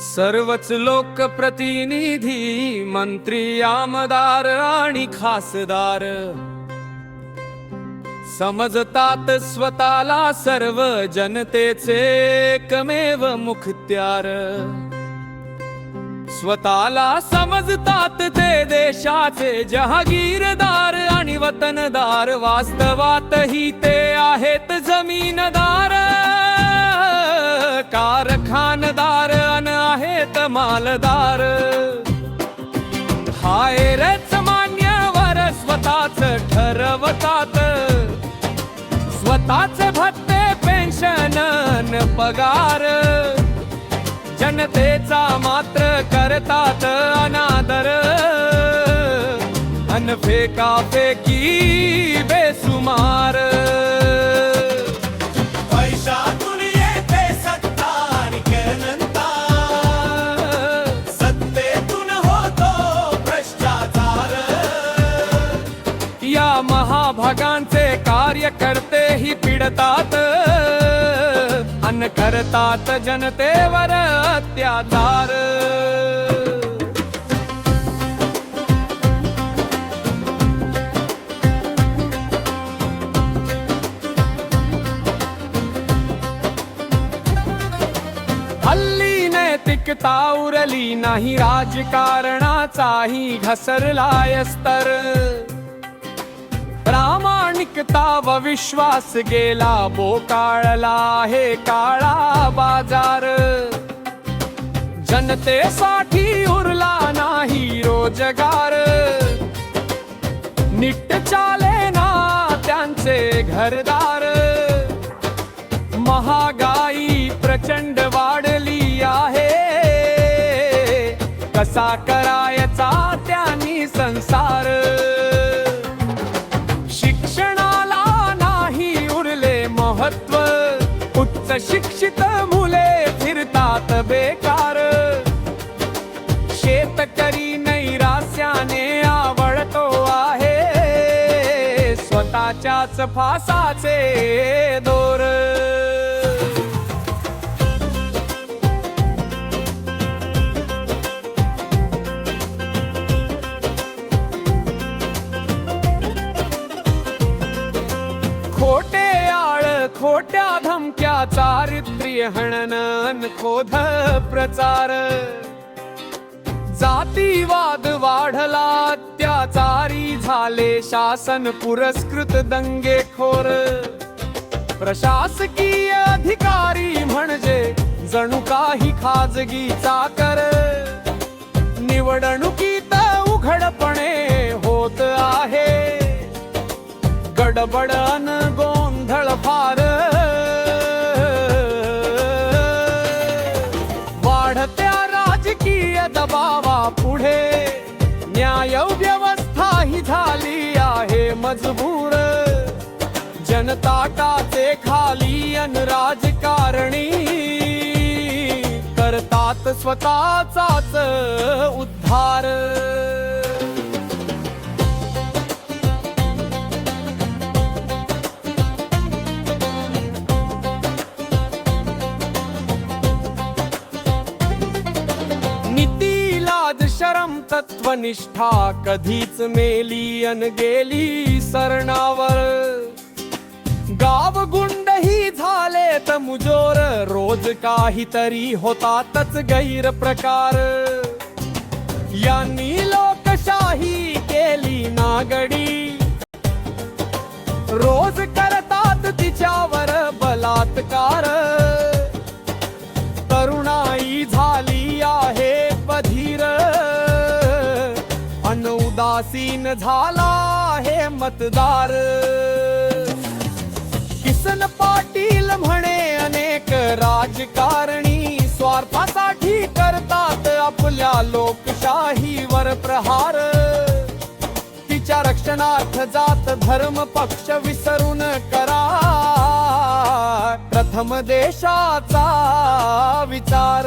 सर्वच लोकप्रतिनिधी, मंत्री, आमदार आणि खासदार समजतात स्वतःला सर्व जनतेचे एकमेव मुखत्यार. स्वतःला समजतात ते देशाचे जहागीरदार आणि वतनदार. वास्तवातही ते आहेत जमीनदार, कारखानदार अन आहेत मालदार. हाय रेच मान्यवर स्वतःच ठरवतात, स्वतःच भत्ते, पेन्शन न पगार. जनतेचा मात्र करतात अनादर, अन फेकाफेकी बेसुमार. पैशातून येते सत्ता आणि केनंता, सत्तेतून होतो भ्रष्टाचार. या महाभागांचे कार्यकर्ते ही पिडतात, अन करतात जनतेवर अत्याचार. हल्ली नैतिकता उरली नाही, राजकारणाचाही घसरलाय स्तर. प्रामाणिकता व विश्वास गेला बोकाळला आहे काळा बाजार. जनतेसाठी उरला नाही रोजगार, नीट चाले ना त्यांचे घरदार. महागाई प्रचंड वाढली आहे, कसा करायचा त्यांनी संसार. शिक्षणाला नाही उरले महत्व, उच्च शिक्षित मुले फिरतात बेकार. शेतकरी नैराश्याने आवळतो आहे, स्वतःच्याच फासाचे दोर. खोटे आळ, खोट्या धमक्या, चारित्र्य हनन, खोध प्रचार. जातीवाद वाढला, अत्याचारी झाले शासन पुरस्कृत दंगेखोर. प्रशासकीय अधिकारी म्हणजे जणू काही खाजगी चाकर. निवडणुकीत उघडपणे होत आहे गडबड अन गोंधळ फार. वाढत्या राजकीय दबावा पुढे न्याय व्यवस्था ही झाली आहे मजबूर. जनता टाचे खाली अन राजकारणी करतात स्वतःचाच उद्धार. नीती, लाज, शरम, तत्वनिष्ठा कधीच मेली अन गेली सरणावर. गाव गुंडही झालेत मुजोर, रोज काहीतरी होतातच गैरप्रकार. यांनी लोकशाही केली नागडी, रोज करतात तिच्यावर बलात्कार. तरुणाई झाली आहे बधीर, अन उदासीन झाला आहे मतदार. किसन पाटील म्हणे अनेक राजकारणी स्वार्थासाठी करतात आपल्या लोकशाहीवर प्रहार. तिच्या रक्षणार्थ जात धर्म पक्ष विसरून करा प्रथम देशाचा विचार.